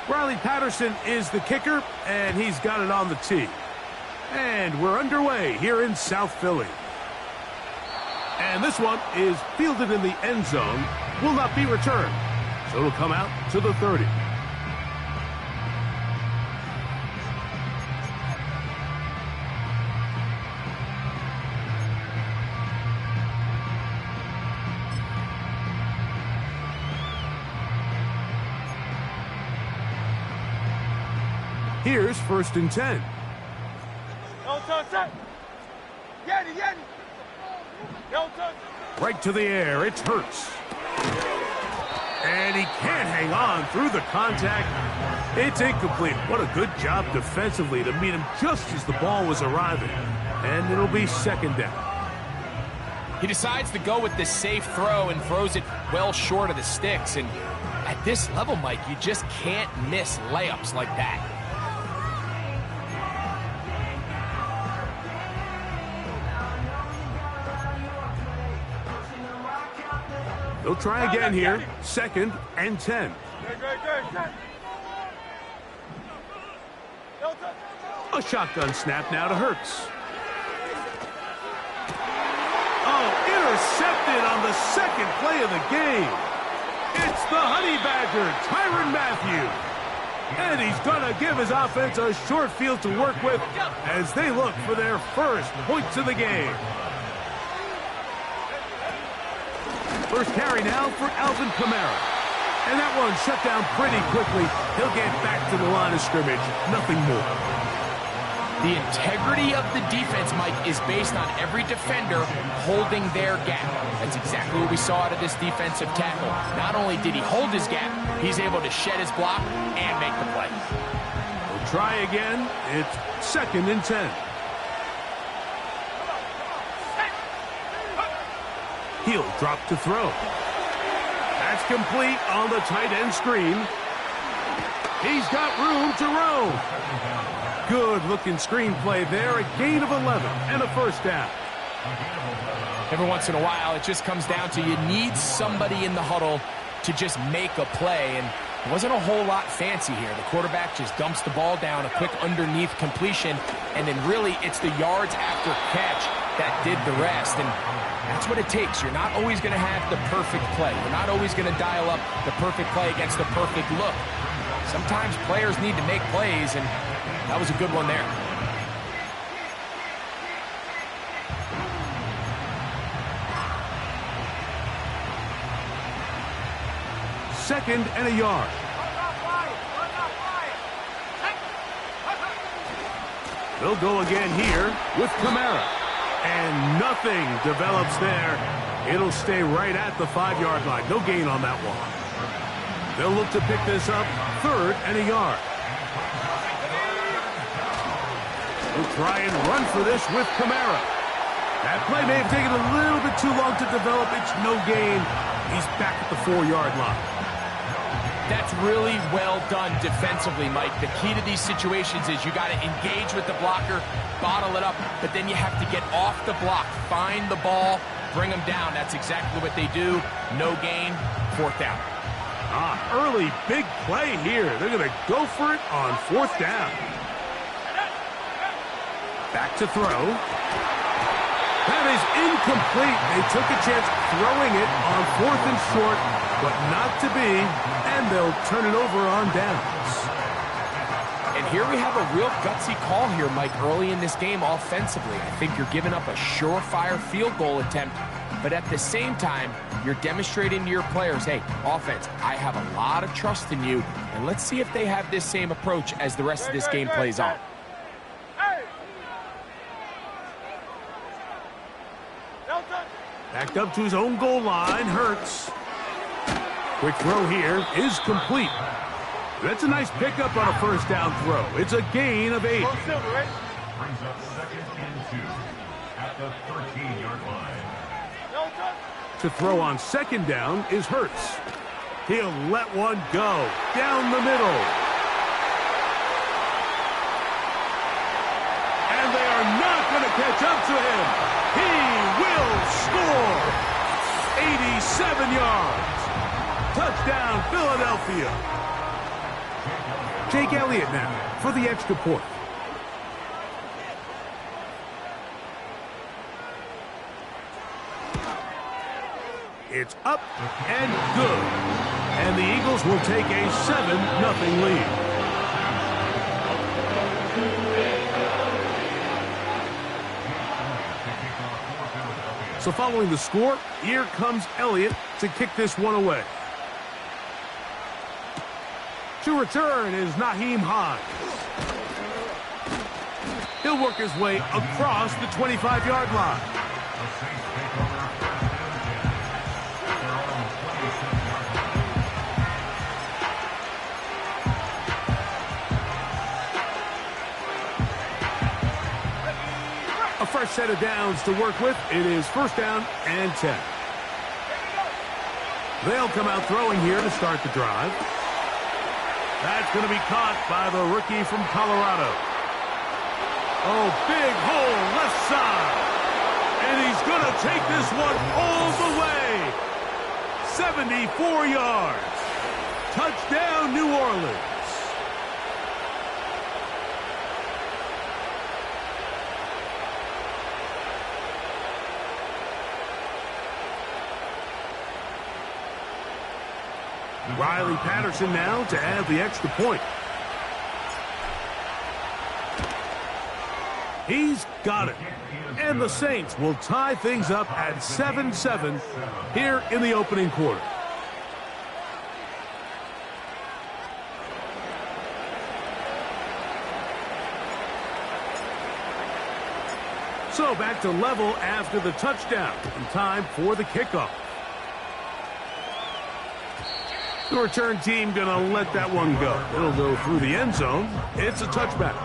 Riley Patterson is the kicker, and he's got it on the tee. And we're underway here in South Philly. And this one is fielded in the end zone, will not be returned. So it'll come out to the 30. Here's 1st and 10. Right to the air, it's Hurts. And he can't hang on through the contact. It's incomplete. What a good job defensively to meet him just as the ball was arriving. And it'll be 2nd down. He decides to go with this safe throw and throws it well short of the sticks. And at this level, Mike, you just can't miss layups like that. They'll try again here. 2nd and 10. A shotgun snap now to Hurts. Oh, intercepted on the 2nd play of the game. It's the Honey Badger, Tyrann Mathieu. And he's going to give his offense a short field to work with as they look for their first points of the game. First carry now for Alvin Kamara. And that one shut down pretty quickly. He'll get back to the line of scrimmage. Nothing more. The integrity of the defense, Mike, is based on every defender holding their gap. That's exactly what we saw out of this defensive tackle. Not only did he hold his gap, he's able to shed his block and make the play. We'll try again. It's 2nd and 10. He'll drop to throw. That's complete on the tight end screen. He's got room to roam. Good-looking screenplay there. A gain of 11 and a 1st down. Every once in a while, it just comes down to you need somebody in the huddle to just make a play. And it wasn't a whole lot fancy here. The quarterback just dumps the ball down, a quick underneath completion, and then really it's the yards after catch that did the rest. And that's what it takes. You're not always going to have the perfect play. You're not always going to dial up the perfect play against the perfect look. Sometimes players need to make plays, and that was a good one there. Second and a yard. They'll go again here with Kamara. And nothing develops there. It'll stay right at the 5-yard line. No gain on that one. They'll look to pick this up. 3rd and a yard. They'll try and run for this with Kamara. That play may have taken a little bit too long to develop. It's no gain. He's back at the 4-yard line. That's really well done defensively, Mike. The key to these situations is you got to engage with the blocker, bottle it up, but then you have to get off the block, find the ball, bring them down. That's exactly what they do. No gain, 4th down. Early big play here. They're going to go for it on 4th down. Back to throw. That is incomplete. They took a chance throwing it on 4th and short, but not to be, and they'll turn it over on downs. And here we have a real gutsy call here, Mike, early in this game offensively. I think you're giving up a surefire field goal attempt, but at the same time, you're demonstrating to your players, hey, offense, I have a lot of trust in you, and let's see if they have this same approach as the rest of this game plays on. Backed up to his own goal line, Hurts. Quick throw here is complete. That's a nice pickup on a 1st down throw. It's a gain of 8. Brings up 2nd and 2 at the 13-yard line. To throw on 2nd down is Hurts. He'll let one go down the middle. And they are not going to catch up to him. He will score. 87 yards. Touchdown, Philadelphia. Jake Elliott now for the extra point. It's up and good. And the Eagles will take a 7-0 lead. So following the score, here comes Elliott to kick this one away. To return is Nyheim Hines. He'll work his way across the 25-yard line. A fresh set of downs to work with. It is 1st down and 10. They'll come out throwing here to start the drive. That's going to be caught by the rookie from Colorado. Oh, big hole left side. And he's going to take this one all the way. 74 yards. Touchdown, New Orleans. Riley Patterson now to add the extra point. He's got it. And the Saints will tie things up at 7-7 here in the opening quarter. So back to level after the touchdown. In time for the kickoff. The return team going to let that one go. It'll go through the end zone. It's a touchback.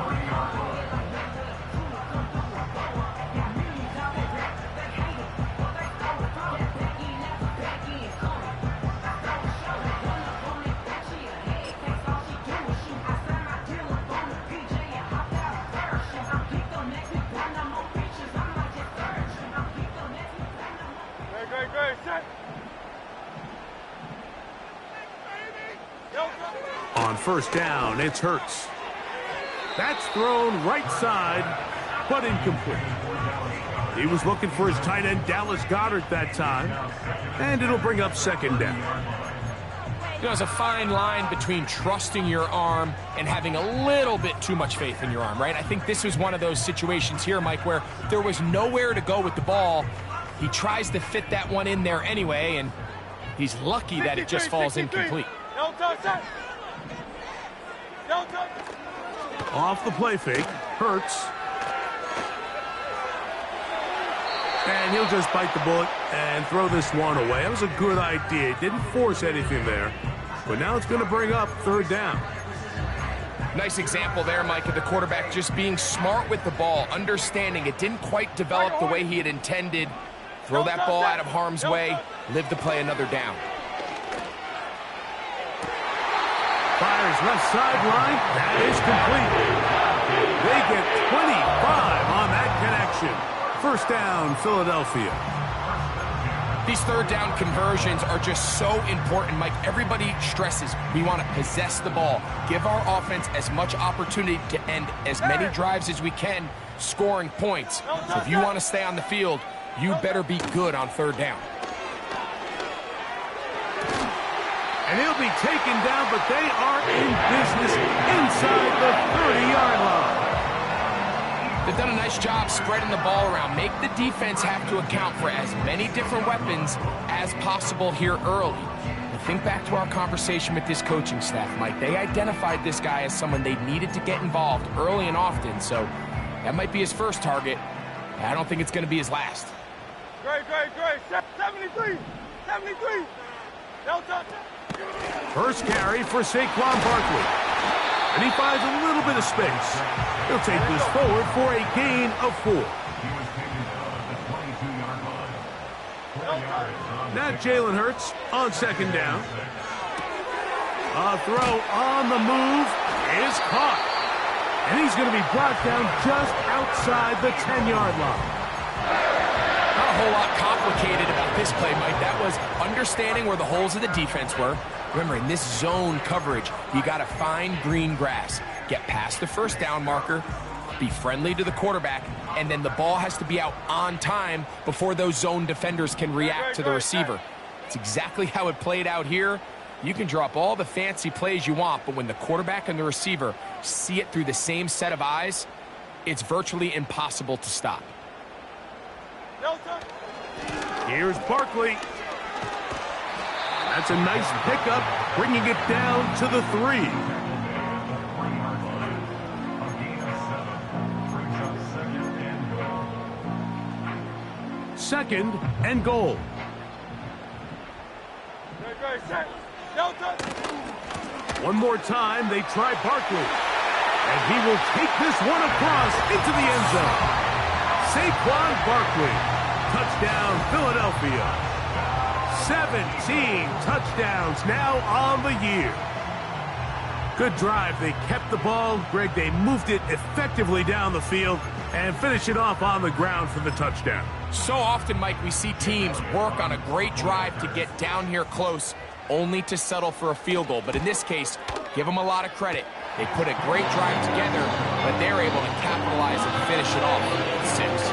On 1st down, it's Hurts. That's thrown right side, but incomplete. He was looking for his tight end, Dallas Goedert, that time, and it'll bring up 2nd down. You know, there's a fine line between trusting your arm and having a little bit too much faith in your arm, right? I think this was one of those situations here, Mike, where there was nowhere to go with the ball. He tries to fit that one in there anyway, and he's lucky that it just falls incomplete. Off the play fake, Hurts. And he'll just bite the bullet and throw this one away. That was a good idea. Didn't force anything there. But now it's going to bring up 3rd down. Nice example there, Mike, of the quarterback just being smart with the ball, understanding it didn't quite develop the way he had intended. Throw that ball out of harm's way, live to play another down. Fires left sideline. That is complete. They get 25 on that connection. 1st down, Philadelphia. These 3rd down conversions are just so important, Mike. Everybody stresses we want to possess the ball, give our offense as much opportunity to end as many drives as we can, scoring points. So if you want to stay on the field, you better be good on 3rd down. And he'll be taken down, but they are in business inside the 30-yard line. They've done a nice job spreading the ball around. Make the defense have to account for as many different weapons as possible here early. And think back to our conversation with this coaching staff, Mike. They identified this guy as someone they needed to get involved early and often, so that might be his first target. I don't think it's going to be his last. Great. 73. No touch. First carry for Saquon Barkley. And he finds a little bit of space. He'll take this forward for a gain of 4. Now Jalen Hurts on 2nd down. A throw on the move is caught. And he's going to be brought down just outside the 10-yard line. Oh, whole lot complicated about this play, Mike. That was understanding where the holes of the defense were. Remember, in this zone coverage, you got to find green grass. Get past the first down marker, be friendly to the quarterback, and then the ball has to be out on time before those zone defenders can react to the receiver. It's exactly how it played out here. You can drop all the fancy plays you want, but when the quarterback and the receiver see it through the same set of eyes, it's virtually impossible to stop. Here's Barkley. That's a nice pickup, bringing it down to the 3. Second and goal. One more time, they try Barkley. And he will take this one across into the end zone. Saquon Barkley. Touchdown, Philadelphia. 17 touchdowns now on the year. Good drive. They kept the ball. Greg, they moved it effectively down the field and finish it off on the ground for the touchdown. So often, Mike, we see teams work on a great drive to get down here close, only to settle for a field goal. But in this case, give them a lot of credit. They put a great drive together, but they're able to capitalize and finish it off with 6.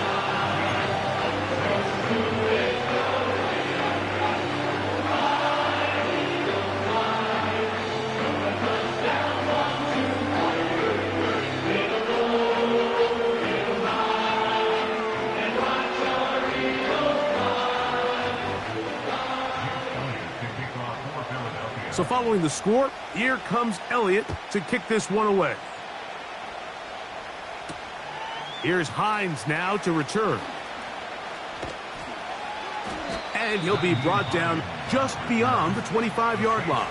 So following the score, here comes Elliott to kick this one away. Here's Hines now to return. And he'll be brought down just beyond the 25-yard line.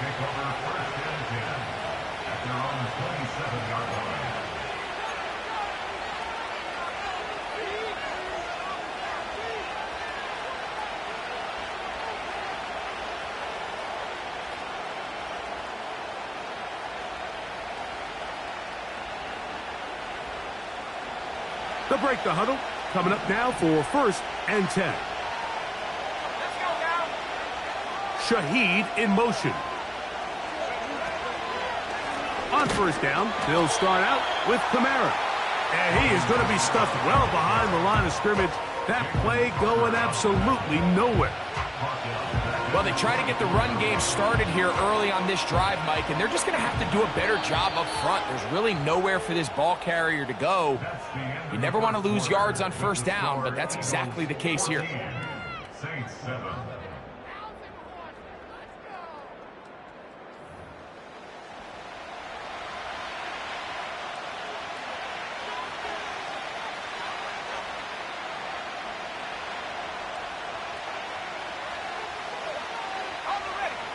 They'll break the huddle. Coming up now for 1st and 10. Shaheed in motion. On 1st down, they'll start out with Kamara. And he is going to be stuffed well behind the line of scrimmage. That play going absolutely nowhere. Well, they try to get the run game started here early on this drive, Mike, and they're just going to have to do a better job up front. There's really nowhere for this ball carrier to go. You never want to lose yards on 1st down, but that's exactly the case here. Saints 7.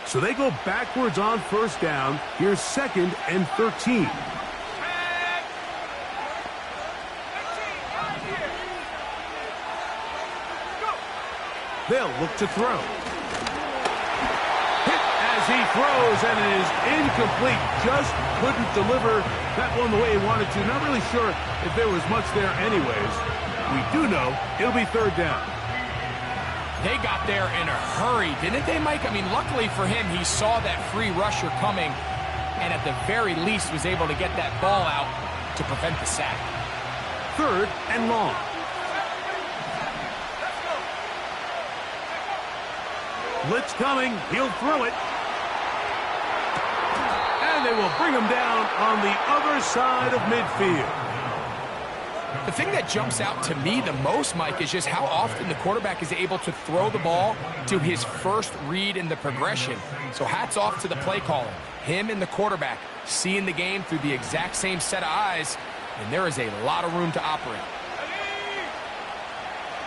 So they go backwards on 1st down. Here's 2nd and 13. They'll look to throw. Hit as he throws, and it is incomplete. Just couldn't deliver that one the way he wanted to. Not really sure if there was much there anyways. We do know it'll be 3rd down. They got there in a hurry, didn't they, Mike? I mean, luckily for him, he saw that free rusher coming and at the very least was able to get that ball out to prevent the sack. 3rd and long. Blitz coming. He'll throw it. And they will bring him down on the other side of midfield. The thing that jumps out to me the most, Mike, is just how often the quarterback is able to throw the ball to his first read in the progression. So hats off to the play caller. Him and the quarterback seeing the game through the exact same set of eyes, and there is a lot of room to operate.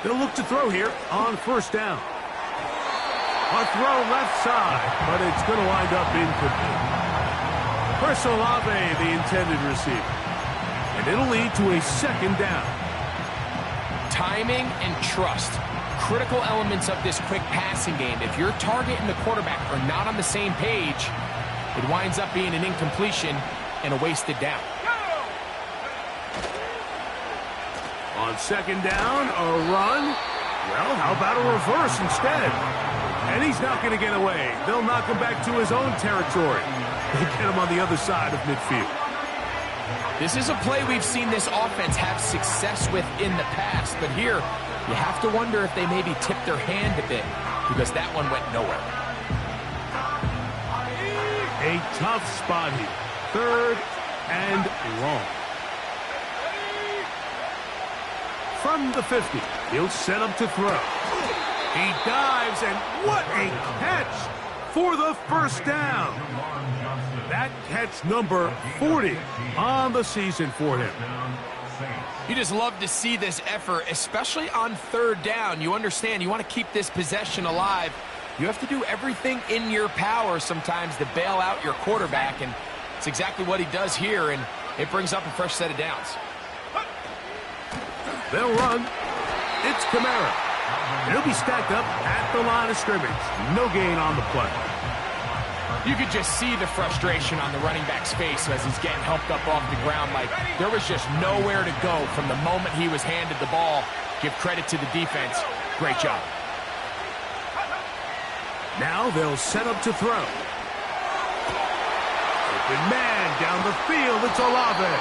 They'll look to throw here on 1st down. A throw left side, but it's going to wind up incomplete. Chris Olave, the intended receiver. And it'll lead to a 2nd down. Timing and trust, critical elements of this quick passing game. If your target and the quarterback are not on the same page, it winds up being an incompletion and a wasted down. On 2nd down, a run. Well, how about a reverse instead? And he's not going to get away. They'll knock him back to his own territory. They get him on the other side of midfield. This is a play we've seen this offense have success with in the past, but here you have to wonder if they maybe tipped their hand a bit because that one went nowhere. A tough spot here. 3rd and long. From the 50, he'll set up to throw. He dives, and what a catch for the first down. That catch number 40 on the season for him. You just love to see this effort, especially on 3rd down. You understand, you want to keep this possession alive. You have to do everything in your power sometimes to bail out your quarterback, and it's exactly what he does here, and it brings up a fresh set of downs. They'll run. It's Kamara. He'll be stacked up at the line of scrimmage. No gain on the play. You could just see the frustration on the running back's face as he's getting helped up off the ground. Like, there was just nowhere to go from the moment he was handed the ball. Give credit to the defense. Great job. Now they'll set up to throw. Open man down the field. It's Olave.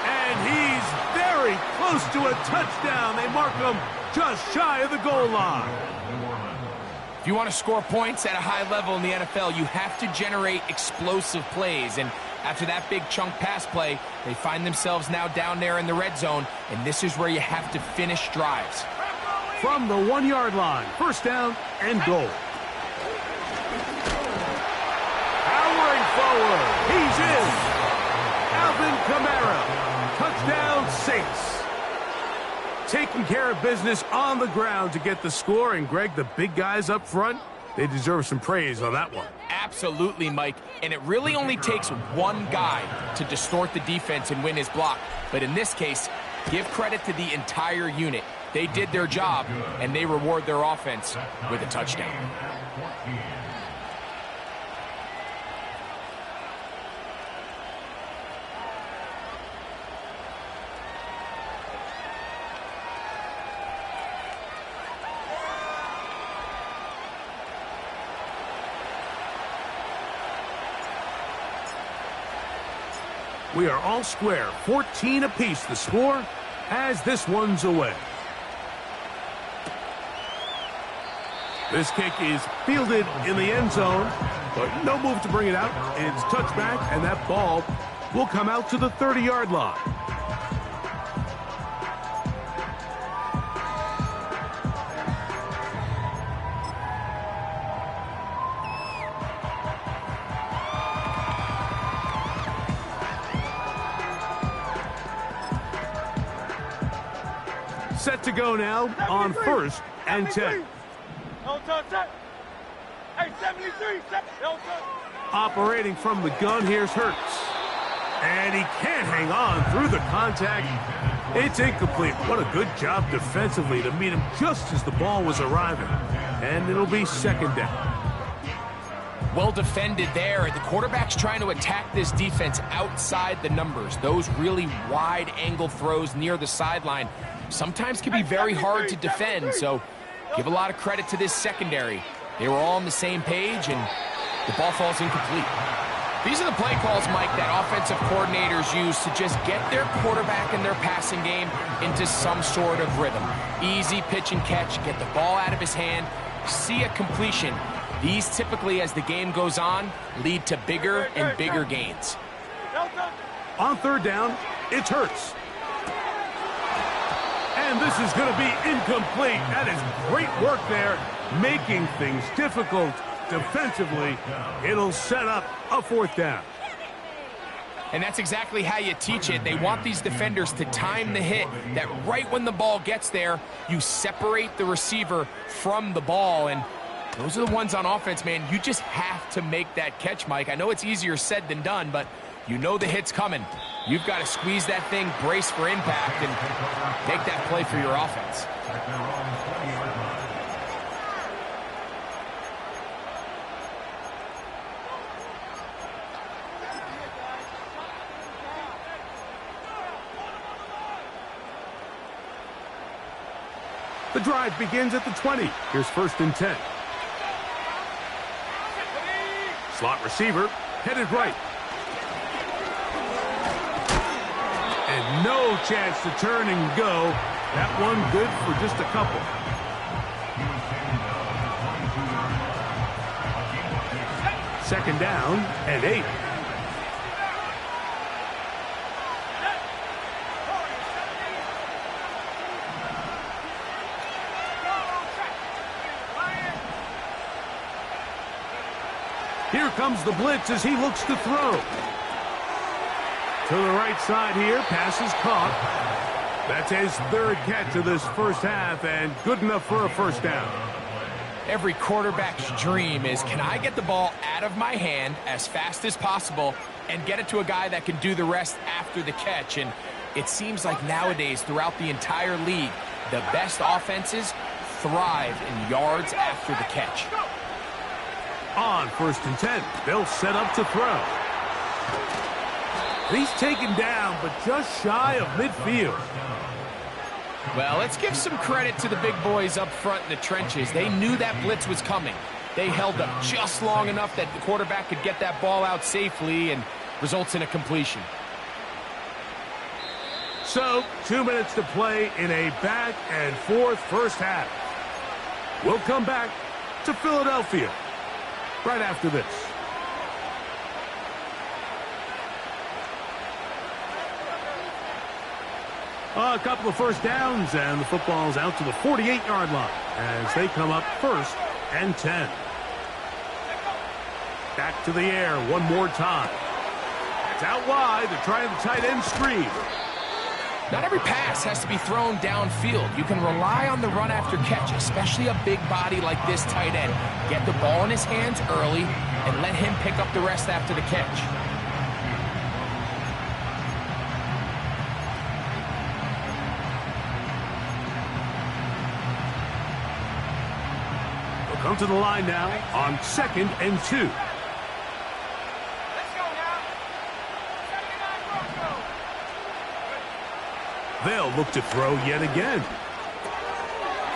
And he's very close to a touchdown. They mark him just shy of the goal line. If you want to score points at a high level in the NFL, you have to generate explosive plays. And after that big chunk pass play, they find themselves now down there in the red zone. And this is where you have to finish drives. From the 1-yard line, 1st down and goal. Powering forward. He's in. Alvin Kamara. Touchdown, Saints. Taking care of business on the ground to get the score. And, Greg, the big guys up front, they deserve some praise on that one. Absolutely, Mike. And it really only takes one guy to distort the defense and win his block. But in this case, give credit to the entire unit. They did their job, and they reward their offense with a touchdown. We are all square, 14 apiece the score as this one's away. This kick is fielded in the end zone, but no move to bring it out. It's touchback, and that ball will come out to the 30-yard line. Set to go now on 1st and 10. Don't touch that. Hey, 73. Don't touch. Operating from the gun, here's Hurts. And he can't hang on through the contact. It's incomplete. What a good job defensively to meet him just as the ball was arriving. And it'll be 2nd down. Well defended there. The quarterback's trying to attack this defense outside the numbers. Those really wide angle throws near the sideline sometimes can be very hard to defend, so give a lot of credit to this secondary. They were all on the same page, and the ball falls incomplete. These are the play calls, Mike, that offensive coordinators use to just get their quarterback and their passing game into some sort of rhythm. Easy pitch and catch, get the ball out of his hand, see a completion. These typically, as the game goes on, lead to bigger and bigger gains. On 3rd down, it's Hurts. And this is going to be incomplete. That is great work there, making things difficult defensively. It'll set up a 4th down. And that's exactly how you teach it. They want these defenders to time the hit, that right when the ball gets there, you separate the receiver from the ball. And those are the ones on offense, man. You just have to make that catch, Mike. I know it's easier said than done, but you know the hit's coming. You've got to squeeze that thing, brace for impact, and make that play for your offense. The drive begins at the 20. Here's 1st and 10. Slot receiver, headed right. And no chance to turn and go. That one good for just a couple. Second down and 8. Here comes the blitz as he looks to throw. To the right side here, pass is caught. That's his 3rd catch of this first half, and good enough for a 1st down. Every quarterback's dream is, can I get the ball out of my hand as fast as possible and get it to a guy that can do the rest after the catch? And it seems like nowadays, throughout the entire league, the best offenses thrive in yards after the catch. On 1st and 10, they'll set up to throw. He's taken down, but just shy of midfield. Well, let's give some credit to the big boys up front in the trenches. They knew that blitz was coming. They held up just long enough that the quarterback could get that ball out safely and results in a completion. So, 2 minutes to play in a back and forth first half. We'll come back to Philadelphia right after this. A couple of first downs, and the football's out to the 48-yard line as they come up 1st and 10. Back to the air one more time. It's out wide. They're trying the tight end screen. Not every pass has to be thrown downfield. You can rely on the run after catch, especially a big body like this tight end. Get the ball in his hands early and let him pick up the rest after the catch. We'll come to the line now on 2nd and 2. They'll look to throw yet again.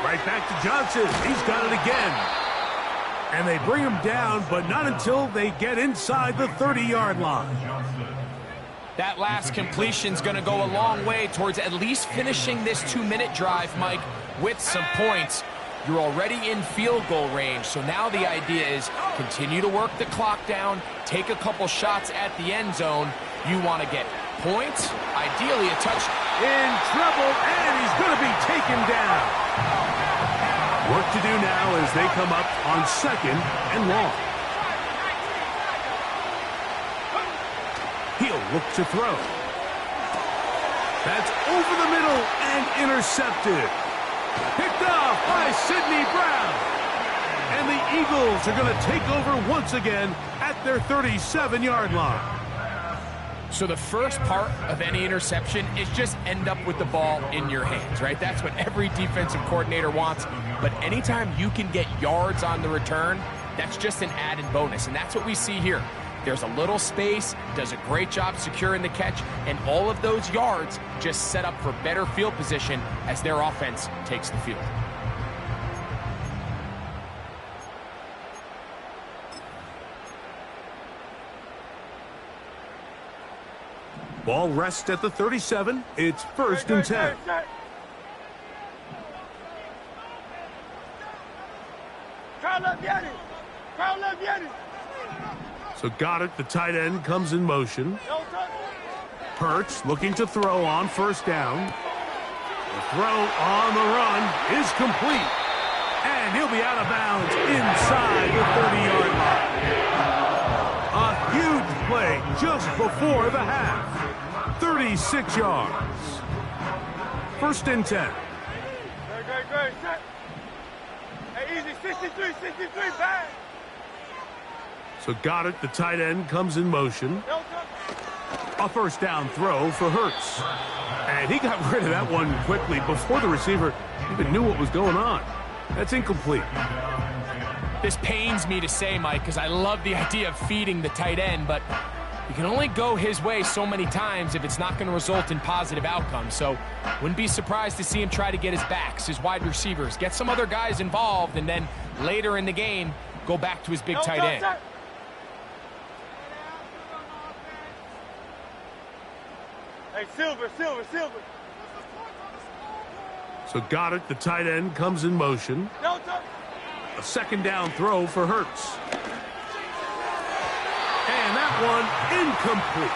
Right back to Johnson. He's got it again. And they bring him down, but not until they get inside the 30-yard line. That last completion's going to go a long way towards at least finishing this 2-minute drive, Mike, with some points. You're already in field goal range, so now the idea is continue to work the clock down, take a couple shots at the end zone. You want to get points, ideally a touchdown. In trouble, and he's going to be taken down. Work to do now as they come up on 2nd and long. He'll look to throw. That's over the middle and intercepted. Picked off by Sidney Brown. And the Eagles are going to take over once again at their 37-yard line. So the first part of any interception is just end up with the ball in your hands, right? That's what every defensive coordinator wants. But anytime you can get yards on the return, that's just an added bonus. And that's what we see here. There's a little space, does a great job securing the catch, and all of those yards just set up for better field position as their offense takes the field. Ball rests at the 37. It's 1st and 10. So got it. The tight end comes in motion. Hurts looking to throw on 1st down. The throw on the run is complete. And he'll be out of bounds inside the 30-yard line. A huge play just before the half. 36 yards. 1st and 10. Great. Hey, easy. 63, bang. So got it. The tight end comes in motion. A 1st down throw for Hurts. And he got rid of that one quickly before the receiver even knew what was going on. That's incomplete. This pains me to say, Mike, because I love the idea of feeding the tight end, but You can only go his way so many times if it's not going to result in positive outcomes. So wouldn't be surprised to see him try to get his backs, his wide receivers, get some other guys involved, and then later in the game, go back to his big tight end. Hey, Silver. So Goddard, the tight end, comes in motion. A second down throw for Hurts. And that one incomplete.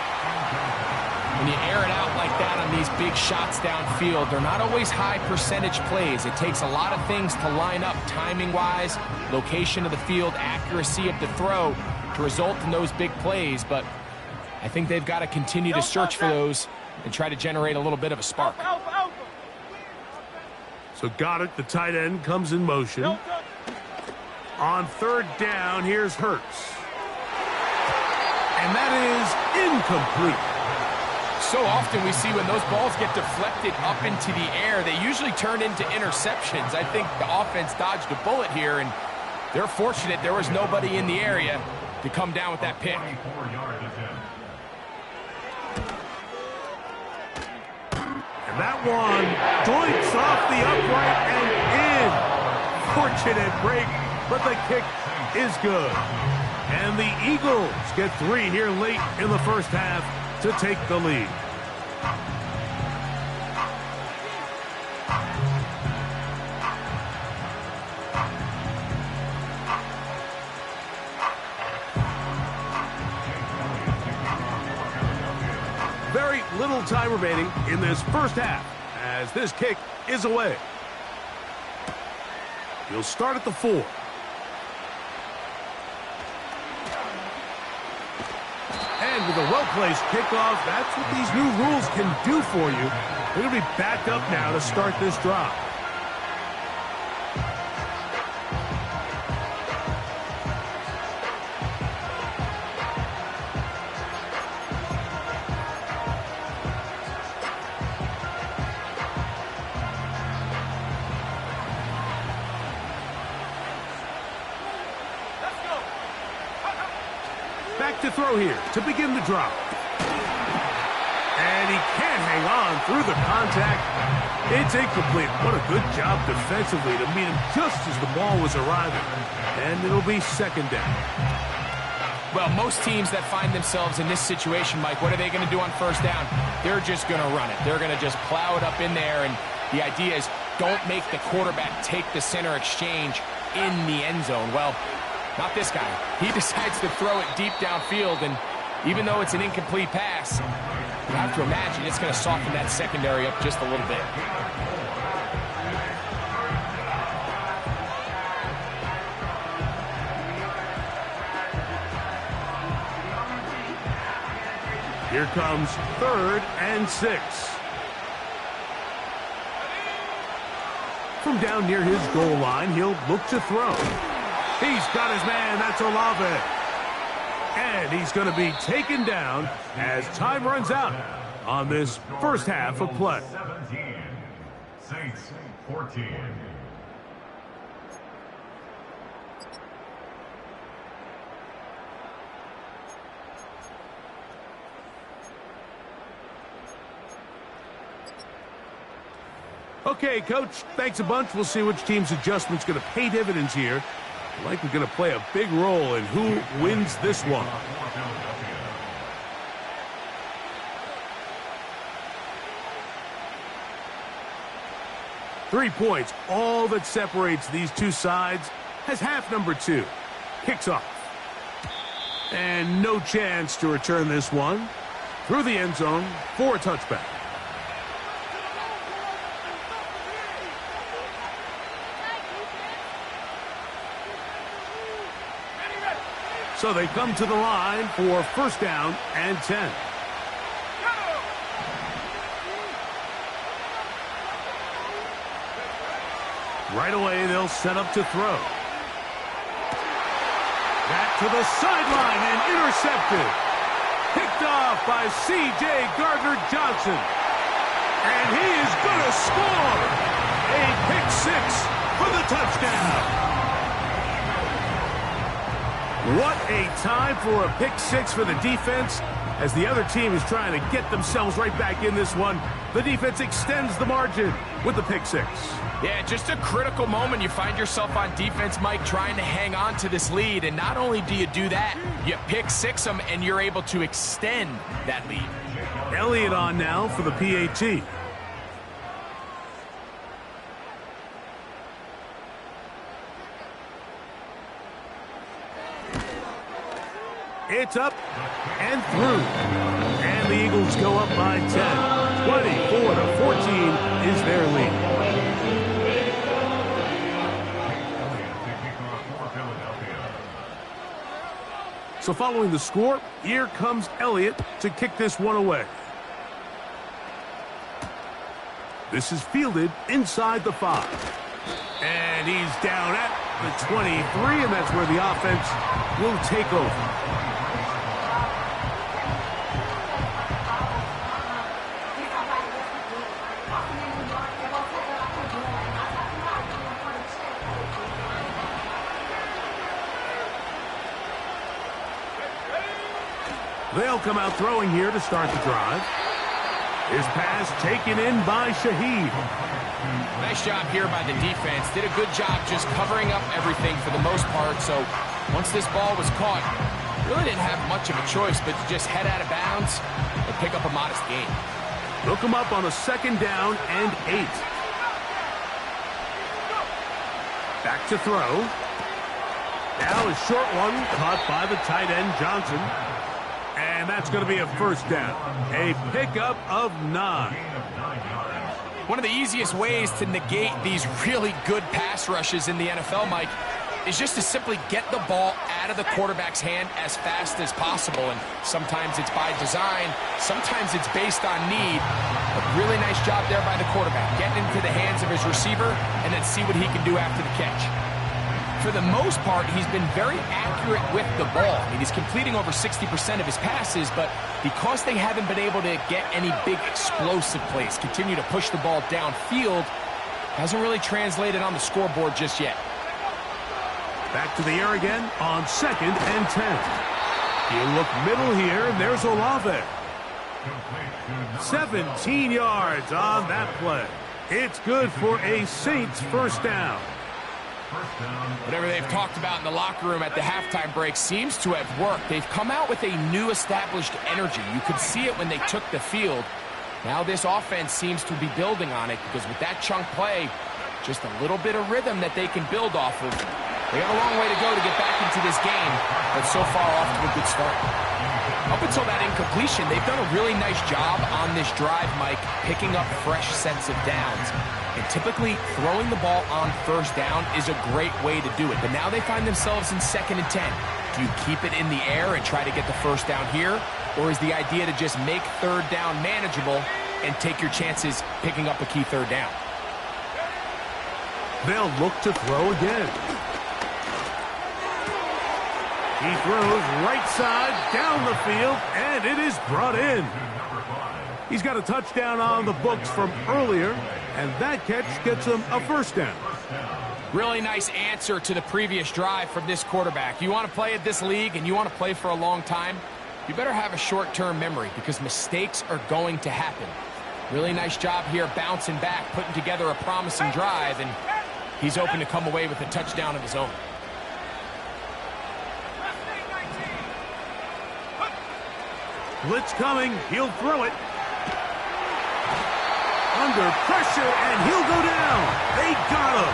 When you air it out like that on these big shots downfield, they're not always high percentage plays. It takes a lot of things to line up timing-wise, location of the field, accuracy of the throw to result in those big plays. But I think they've got to continue to search for those and try to generate a little bit of a spark. So Goddard, the tight end, comes in motion. On third down, here's Hurts. And that is incomplete. So often we see when those balls get deflected up into the air, they usually turn into interceptions. I think the offense dodged a bullet here, and they're fortunate there was nobody in the area to come down with that pick. And that one joints off the upright and in. Fortunate break, but the kick is good. And the Eagles get 3 here late in the first half to take the lead. Very little time remaining in this first half as this kick is away. He'll start at the 4. And with a well-placed kickoff, that's what these new rules can do for you. They're going to be backed up now to start this drive. Back to throw here to begin the drop. And he can't hang on through the contact. It's incomplete. What a good job defensively to meet him just as the ball was arriving. And it'll be second down. Well, most teams that find themselves in this situation, Mike, what are they going to do on first down? They're just going to run it. They're going to just plow it up in there. And the idea is don't make the quarterback take the center exchange in the end zone. Well, not this guy. He decides to throw it deep downfield, and even though it's an incomplete pass, you have to imagine it's going to soften that secondary up just a little bit. Here comes 3rd and 6. From down near his goal line, he'll look to throw. He's got his man, that's Olave. And he's going to be taken down as time runs out on this first half of play. 17. Saints 14. Okay, Coach, thanks a bunch. We'll see which team's adjustment's going to pay dividends here. Likely going to play a big role in who wins this one. Three points, all that separates these two sides, as half number 2 kicks off. And no chance to return this one through the end zone for a touchback. So they come to the line for first down and 10. Right away, they'll set up to throw. Back to the sideline and intercepted. Picked off by C.J. Gardner-Johnson. And he is going to score. A pick 6 for the touchdown. What a time for a pick six for the defense. As the other team is trying to get themselves right back in this one, the defense extends the margin with the pick six. Yeah, just a critical moment. You find yourself on defense, Mike, trying to hang on to this lead. And not only do you do that, you pick six them, and you're able to extend that lead. Elliott on now for the PAT. It's up and through. And the Eagles go up by 10. 24-14 is their lead. So following the score, here comes Elliott to kick this one away. This is fielded inside the 5. And he's down at the 23, and that's where the offense will take over. They'll come out throwing here to start the drive. His pass taken in by Shaheed. Nice job here by the defense. Did a good job just covering up everything for the most part. So once this ball was caught, really didn't have much of a choice but to just head out of bounds and pick up a modest gain. Look him up on a 2nd down and 8. Back to throw. Now a short one caught by the tight end Johnson. And that's going to be a 1st down. A pickup of 9. One of the easiest ways to negate these really good pass rushes in the NFL, Mike, is just to simply get the ball out of the quarterback's hand as fast as possible. And sometimes it's by design, sometimes it's based on need. A really nice job there by the quarterback, getting into the hands of his receiver and then see what he can do after the catch. For the most part, he's been very accurate with the ball. I mean, he's completing over 60% of his passes, but because they haven't been able to get any big explosive plays, continue to push the ball downfield, hasn't really translated on the scoreboard just yet. Back to the air again on 2nd and 10. He'll look middle here, and there's Olave. 17 yards on that play. It's good for a Saints 1st down. Whatever they've talked about in the locker room at the halftime break seems to have worked. They've come out with a new established energy. You could see it when they took the field. Now this offense seems to be building on it because with that chunk play, just a little bit of rhythm that they can build off of. They got a long way to go to get back into this game, but so far off to a good start. Up until that incompletion, they've done a really nice job on this drive, Mike, picking up fresh sets of downs. And typically, throwing the ball on 1st down is a great way to do it. But now they find themselves in 2nd and 10. Do you keep it in the air and try to get the 1st down here? Or is the idea to just make 3rd down manageable and take your chances picking up a key 3rd down? They'll look to throw again. He throws right side down the field, and it is brought in. He's got a touchdown on the books from earlier, and that catch gets him a 1st down. Really nice answer to the previous drive from this quarterback. You want to play at this league and you want to play for a long time, you better have a short-term memory because mistakes are going to happen. Really nice job here bouncing back, putting together a promising drive, and he's open to come away with a touchdown of his own. Blitz coming. He'll throw it. Under pressure, and he'll go down. They got him.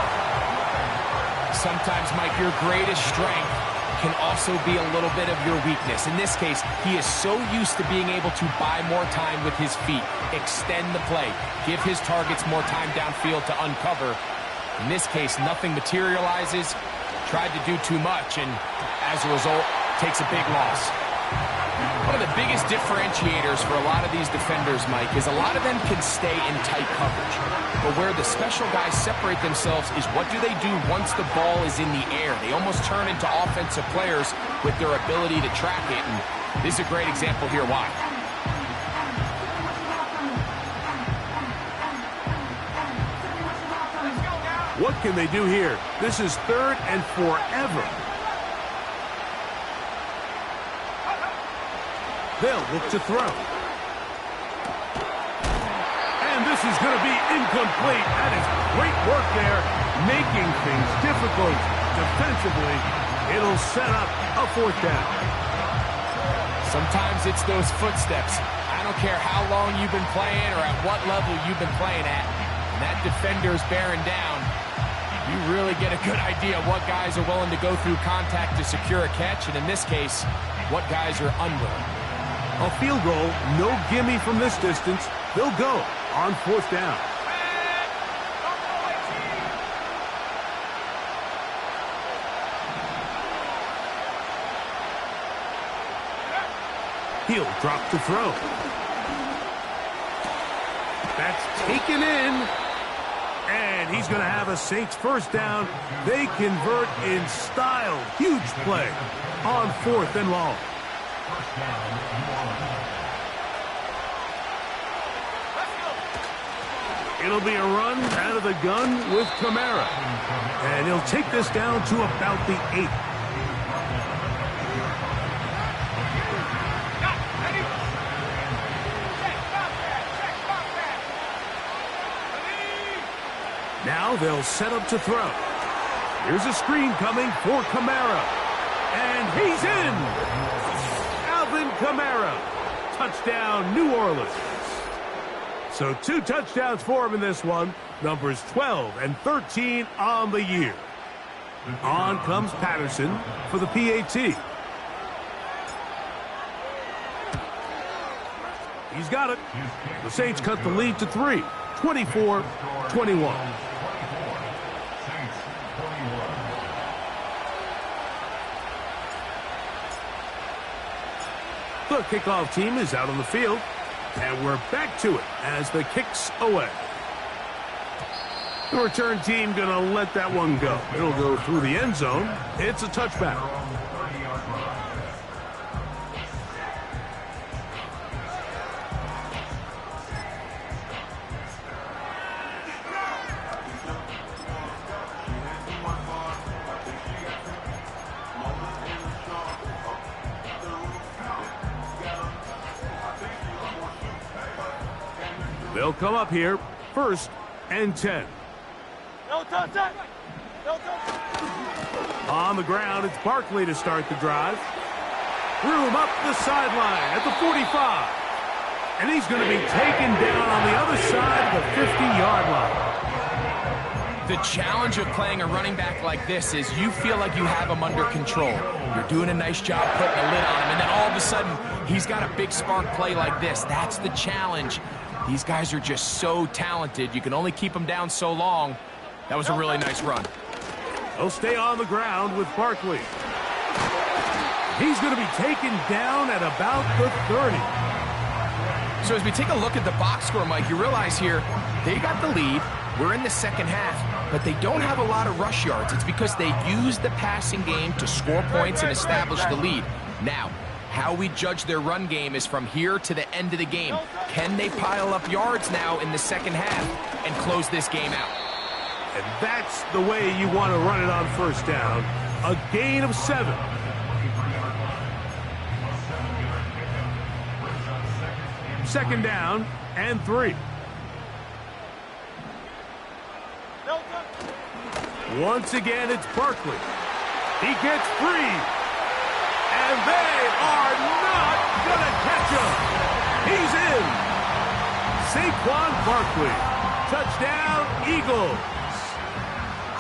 Sometimes, Mike, your greatest strength can also be a little bit of your weakness. In this case, he is so used to being able to buy more time with his feet, extend the play, give his targets more time downfield to uncover. In this case, nothing materializes, tried to do too much, and as a result, takes a big loss. One of the biggest differentiators for a lot of these defenders, Mike, is a lot of them can stay in tight coverage. But where the special guys separate themselves is what do they do once the ball is in the air? They almost turn into offensive players with their ability to track it, and this is a great example here why. What can they do here? This is 3rd and forever. They'll look to throw. And this is going to be incomplete. That is great work there, making things difficult defensively. It'll set up a 4th down. Sometimes it's those footsteps. I don't care how long you've been playing or at what level you've been playing at. When that defender's bearing down, you really get a good idea of what guys are willing to go through contact to secure a catch, and in this case, what guys are unwilling. A field goal, no gimme from this distance. They'll go on 4th down. He'll drop to throw. That's taken in. And he's going to have a Saints 1st down. They convert in style. Huge play on 4th and long. It'll be a run out of the gun with Kamara. And he'll take this down to about the 8th. Now they'll set up to throw. Here's a screen coming for Kamara. And he's in! Alvin Kamara. Touchdown, New Orleans. So 2 touchdowns for him in this one. Numbers 12 and 13 on the year. On comes Patterson for the PAT. He's got it. The Saints cut the lead to 3. 24-21. The kickoff team is out on the field, and we're back to it as the kick's away. The return team going to let that one go. It'll go through the end zone. It's a touchback. They'll come up here, 1st and 10. On the ground, it's Barkley to start the drive. Room up the sideline at the 45. And he's going to be taken down on the other side of the 50-yard line. The challenge of playing a running back like this is you feel like you have him under control. You're doing a nice job putting a lid on him, and then all of a sudden, he's got a big spark play like this. That's the challenge. These guys are just so talented. You can only keep them down so long. That was a really nice run. He'll stay on the ground with Barkley. He's going to be taken down at about the 30. So as we take a look at the box score, Mike, you realize here, they got the lead. We're in the second half, but they don't have a lot of rush yards. It's because they use the passing game to score points and establish the lead. Now, how we judge their run game is from here to the end of the game. Can they pile up yards now in the second half and close this game out? And that's the way you want to run it on 1st down. A gain of 7. Second down and 3. Once again, it's Barkley. He gets free. And they are not going to catch him. He's in. Saquon Barkley. Touchdown, Eagles.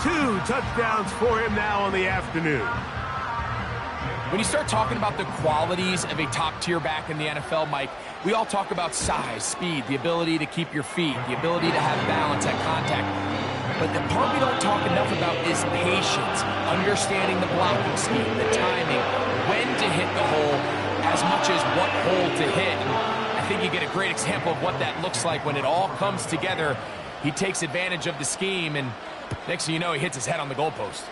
2 touchdowns for him now on the afternoon. When you start talking about the qualities of a top-tier back in the NFL, Mike, we all talk about size, speed, the ability to keep your feet, the ability to have balance at contact. But the part we don't talk enough about is patience, understanding the blocking scheme, the timing, when to hit the hole, as much as what hole to hit. And I think you get a great example of what that looks like when it all comes together. He takes advantage of the scheme, and next thing you know, he hits his head on the goalpost.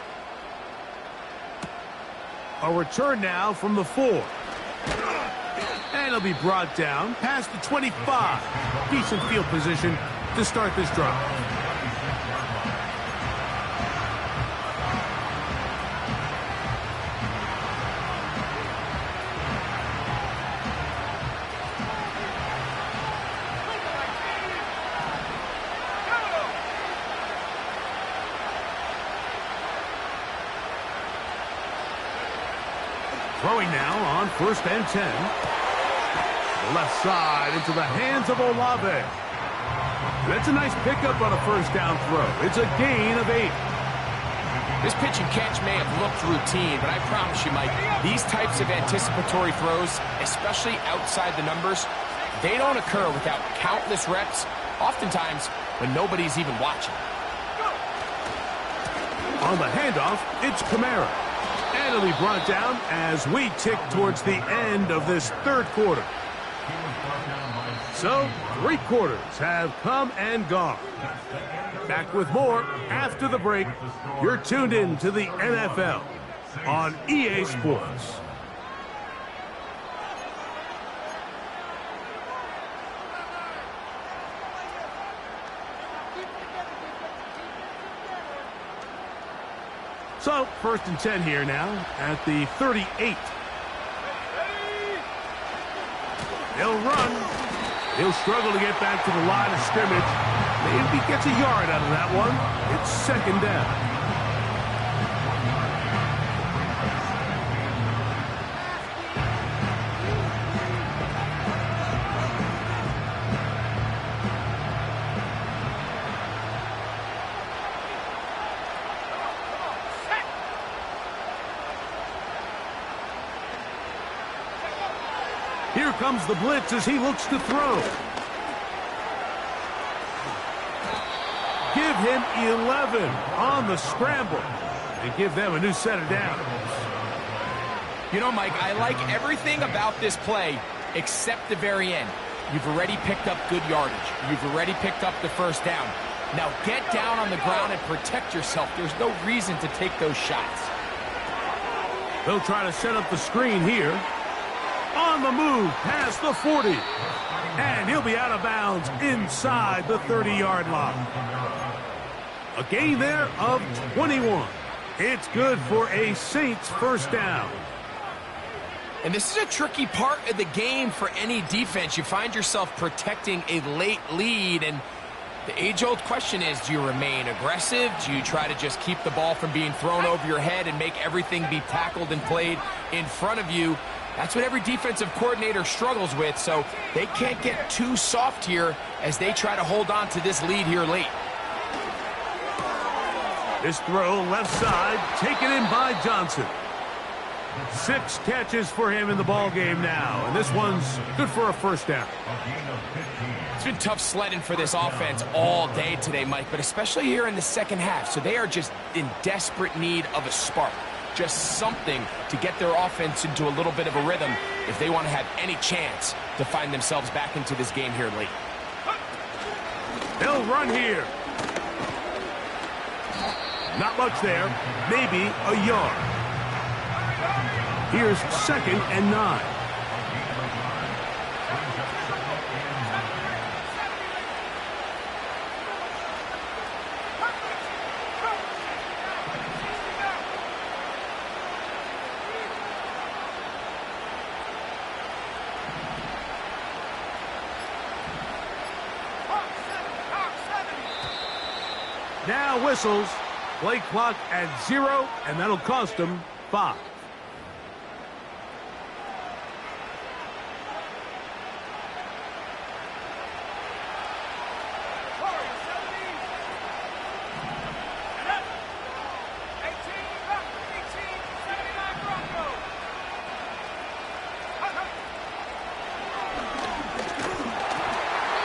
A return now from the 4. And he'll be brought down past the 25. Decent field position to start this drive. Throwing now on 1st and 10. The left side into the hands of Olave. That's a nice pickup on a 1st down throw. It's a gain of 8. This pitch and catch may have looked routine, but I promise you, Mike, these types of anticipatory throws, especially outside the numbers, they don't occur without countless reps, oftentimes when nobody's even watching. On the handoff, it's Kamara. And it'll be brought down as we tick towards the end of this 3rd quarter. So, 3 quarters have come and gone. Back with more after the break. You're tuned in to the NFL on EA Sports. So, 1st and 10 here now at the 38. He'll run. He'll struggle to get back to the line of scrimmage. Maybe he gets a yard out of that one. It's 2nd down. Here comes the blitz as he looks to throw. Give him 11 on the scramble and give them a new set of downs. You know, Mike, I like everything about this play except the very end. You've already picked up good yardage. You've already picked up the 1st down. Now get down on the ground and protect yourself. There's no reason to take those shots. They'll try to set up the screen here. On the move, past the 40. And he'll be out of bounds inside the 30-yard line. A gain there of 21. It's good for a Saints 1st down. And this is a tricky part of the game for any defense. You find yourself protecting a late lead, and the age-old question is, do you remain aggressive? Do you try to just keep the ball from being thrown over your head and make everything be tackled and played in front of you? That's what every defensive coordinator struggles with, so they can't get too soft here as they try to hold on to this lead here late. This throw left side, taken in by Johnson. 6 catches for him in the ball game now, and this one's good for a 1st down. It's been tough sledding for this offense all day today, Mike, but especially here in the 2nd half, so they are just in desperate need of a spark. Just something to get their offense into a little bit of a rhythm if they want to have any chance to find themselves back into this game here late. They'll run here. Not much there. Maybe a yard. Here's 2nd and 9. Now whistles. Play clock at 0, and that'll cost them 5.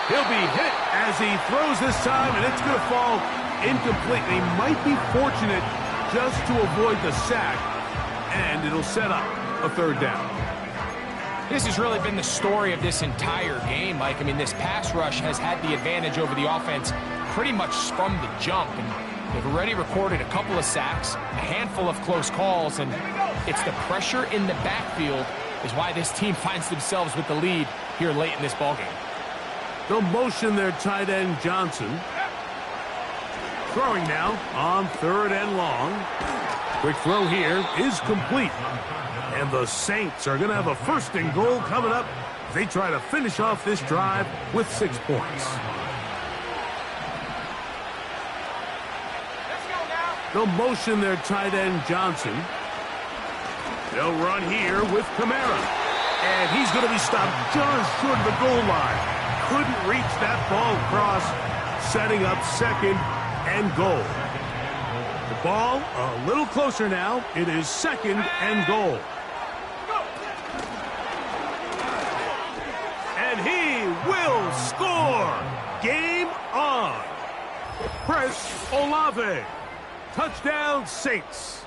He'll be hit as he throws this time, and it's going to fall incomplete. He might be fortunate just to avoid the sack, and it'll set up a 3rd down. This has really been the story of this entire game, Mike. I mean, this pass rush has had the advantage over the offense pretty much from the jump, and they've already recorded a couple of sacks, a handful of close calls, and it's the pressure in the backfield is why this team finds themselves with the lead here late in this ballgame. They'll motion their tight end Johnson. Throwing now on 3rd and long. Quick throw here is complete. And the Saints are going to have a 1st and goal coming up. They try to finish off this drive with 6 points. They'll motion their tight end Johnson. They'll run here with Kamara. And he's going to be stopped just short of the goal line. Couldn't reach that ball across, setting up second and goal. The ball a little closer now. It is second and goal. And he will score. Game on. Press Olave. Touchdown, Saints.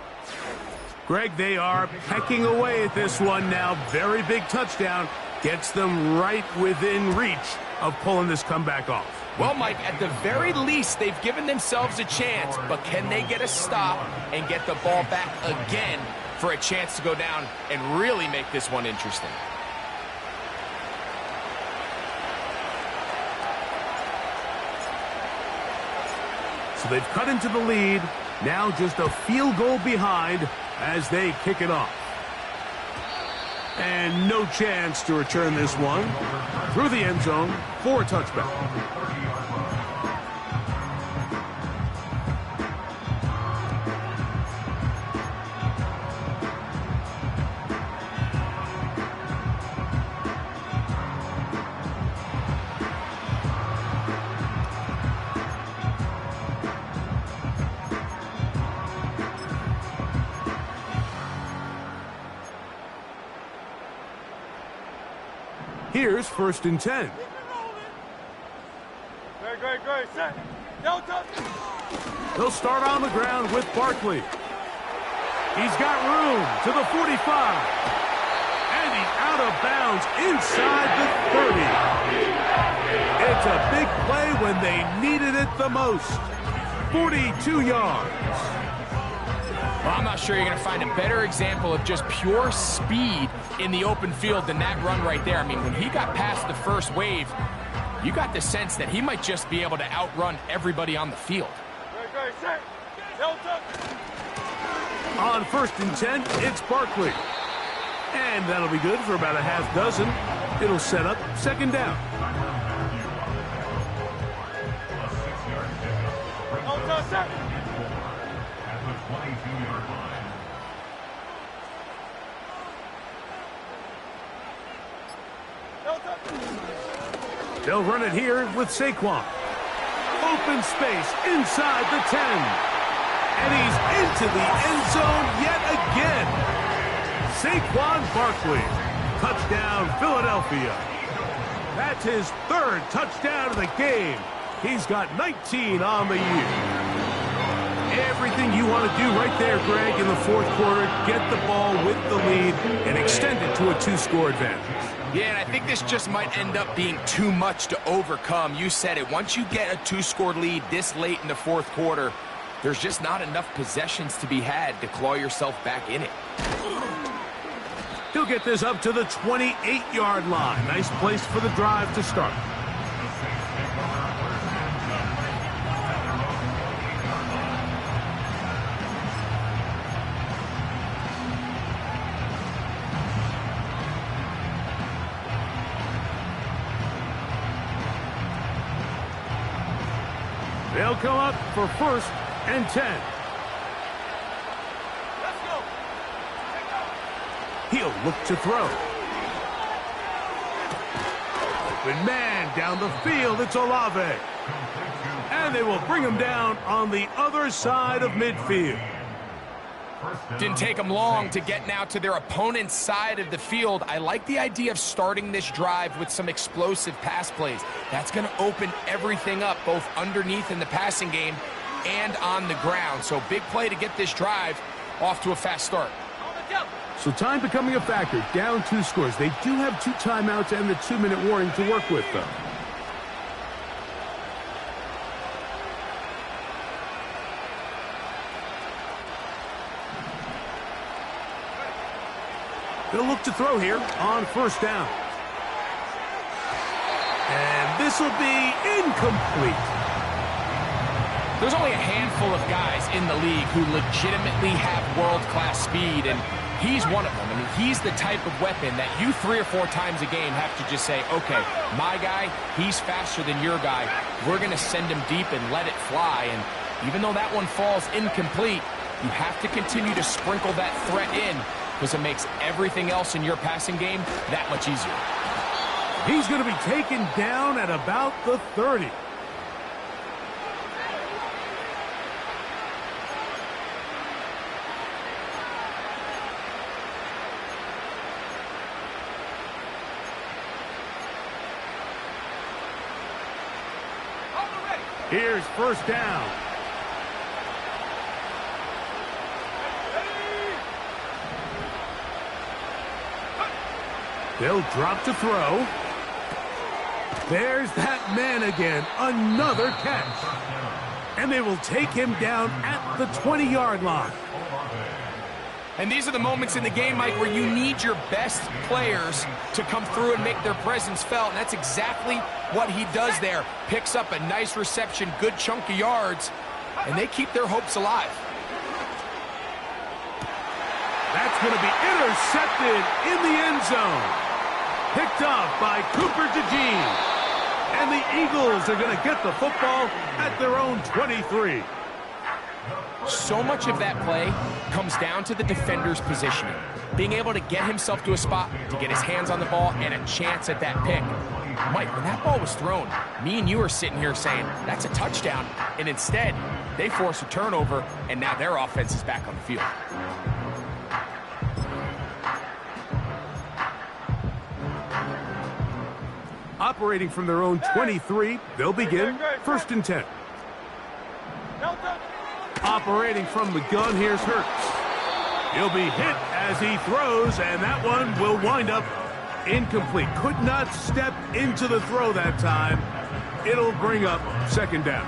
Greg, they are pecking away at this one now. Very big touchdown. Gets them right within reach of pulling this comeback off. Well, Mike, at the very least, they've given themselves a chance, but can they get a stop and get the ball back again for a chance to go down and really make this one interesting? So they've cut into the lead. Now just a field goal behind as they kick it off. And no chance to return this one through the end zone for a touchback. Here's 1st and 10. Great. Set. No touch. They'll start on the ground with Barkley. He's got room to the 45. And he's out of bounds inside the 30. It's a big play when they needed it the most. 42 yards. Well, I'm not sure you're going to find a better example of just pure speed in the open field than that run right there. I mean, when he got past the first wave, you got the sense that he might just be able to outrun everybody on the field. Great. Set. No touch. On 1st and 10, it's Barkley. And that'll be good for about a half dozen. It'll set up 2nd down. No touch. Set. At the 22-yard line. They'll run it here with Saquon. Open space inside the 10. And he's into the end zone yet again. Saquon Barkley. Touchdown, Philadelphia. That's his 3rd touchdown of the game. He's got 19 on the year. Everything you want to do right there, Greg, in the 4th quarter. Get the ball with the lead and extend it to a 2-score advantage. Yeah, and I think this just might end up being too much to overcome. You said it. Once you get a 2-score lead this late in the 4th quarter, there's just not enough possessions to be had to claw yourself back in it. He'll get this up to the 28-yard line. Nice place for the drive to start. They'll come up for 1st and 10. Let's go. He'll look to throw. Open man down the field. It's Olave. And they will bring him down on the other side of midfield. Didn't take them long to get now to their opponent's side of the field. I like the idea of starting this drive with some explosive pass plays. That's going to open everything up, both underneath in the passing game and on the ground. So big play to get this drive off to a fast start. So time becoming a factor. Down 2 scores. They do have 2 timeouts and the 2-minute warning to work with, though. They'll look to throw here on 1st down. And this will be incomplete. There's only a handful of guys in the league who legitimately have world-class speed, and he's one of them. I mean, he's the type of weapon that you 3 or 4 times a game have to just say, okay, my guy, he's faster than your guy. We're going to send him deep and let it fly. And even though that one falls incomplete, you have to continue to sprinkle that threat in because it makes everything else in your passing game that much easier. He's going to be taken down at about the 30. Here's first down. They'll drop to throw. There's that man again. Another catch. And they will take him down at the 20-yard line. And these are the moments in the game, Mike, where you need your best players to come through and make their presence felt. And that's exactly what he does there. Picks up a nice reception, good chunk of yards, and they keep their hopes alive. That's going to be intercepted in the end zone. Picked off by Cooper DeJean. And the Eagles are going to get the football at their own 23. So much of that play comes down to the defender's positioning. Being able to get himself to a spot, to get his hands on the ball, and a chance at that pick. Mike, when that ball was thrown, me and you are sitting here saying, that's a touchdown. And instead, they force a turnover, and now their offense is back on the field. Operating from their own 23, they'll begin first and 10. Operating from the gun, here's Hurts. He'll be hit as he throws, and that one will wind up incomplete. Could not step into the throw that time. It'll bring up second down.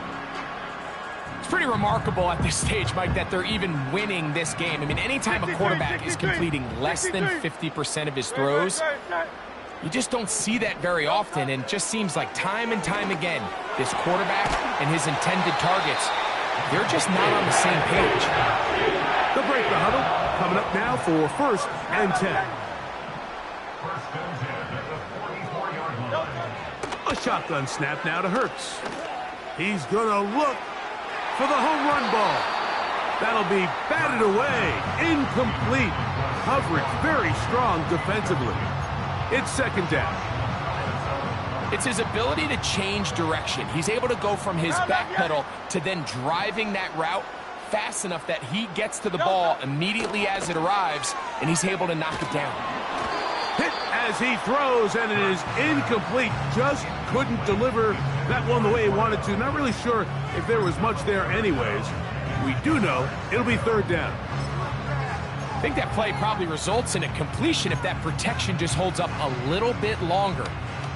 It's pretty remarkable at this stage, Mike, that they're even winning this game. I mean, anytime a quarterback is completing less than 50% of his throws, you just don't see that very often, and it just seems like time and time again, this quarterback and his intended targets, they're just not on the same page. The break the huddle coming up now for first and 10. A shotgun snap now to Hurts. He's going to look for the home run ball. That'll be batted away. Incomplete. Coverage very strong defensively. It's second down. It's his ability to change direction. He's able to go from his back pedal to then driving that route fast enough that he gets to the ball immediately as it arrives, and he's able to knock it down. Hit as he throws, and it is incomplete. Just couldn't deliver that one the way he wanted to. Not really sure if there was much there anyways. We do know it'll be third down. I think that play probably results in a completion if that protection just holds up a little bit longer.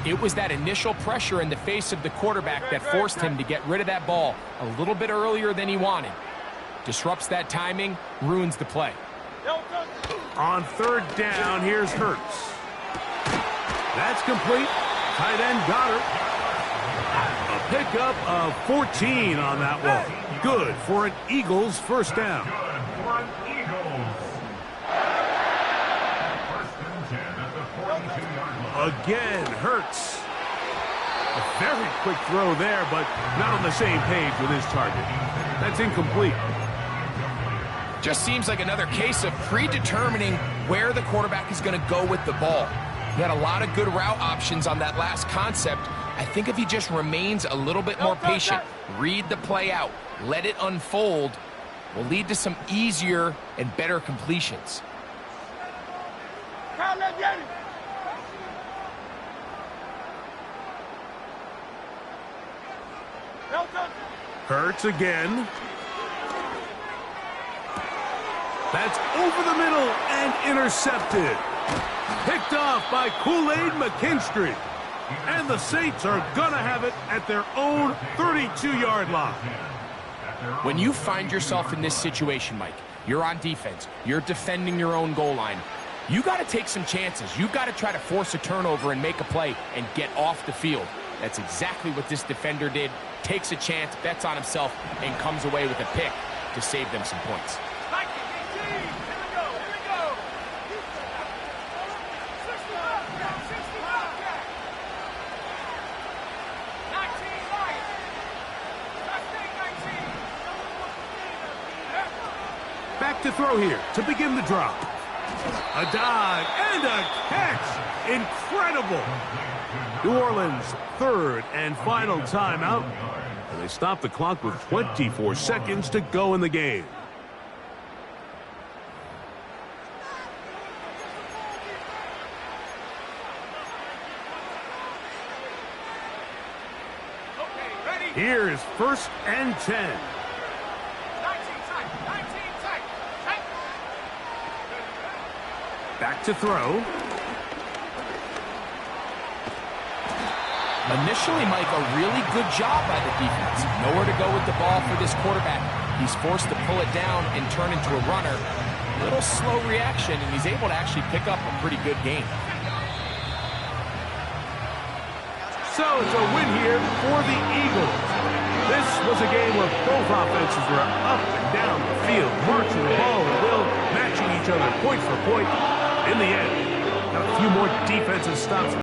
It was that initial pressure in the face of the quarterback that forced him to get rid of that ball a little bit earlier than he wanted. Disrupts that timing, ruins the play. On third down, here's Hurts. That's complete. Tight end Goddard. A pickup of 14 on that one. Good for an Eagles first down. Again, Hurts. A very quick throw there, but not on the same page with his target. That's incomplete. Just seems like another case of predetermining where the quarterback is going to go with the ball. He had a lot of good route options on that last concept. I think if he just remains a little bit more patient, read the play out, let it unfold, will lead to some easier and better completions. Hurts again. That's over the middle and intercepted. Picked off by Kool-Aid McKinstry. And the Saints are going to have it at their own 32-yard line. When you find yourself in this situation, Mike, you're on defense, you're defending your own goal line, you got to take some chances. You've got to try to force a turnover and make a play and get off the field. That's exactly what this defender did. Takes a chance, bets on himself, and comes away with a pick to save them some points. Back to throw here to begin the drop. A dive and a catch. Incredible. New Orleans' third and final timeout. And they stop the clock with 24 seconds to go in the game. Here's 1st and 10. Back to throw. Initially, Mike, a really good job by the defense. Nowhere to go with the ball for this quarterback. He's forced to pull it down and turn into a runner. Little slow reaction, and he's able to actually pick up a pretty good game. So it's a win here for the Eagles. This was a game where both offenses were up and down the field, marching the ball at will, matching each other point for point. In the end, got a few more defensive stops.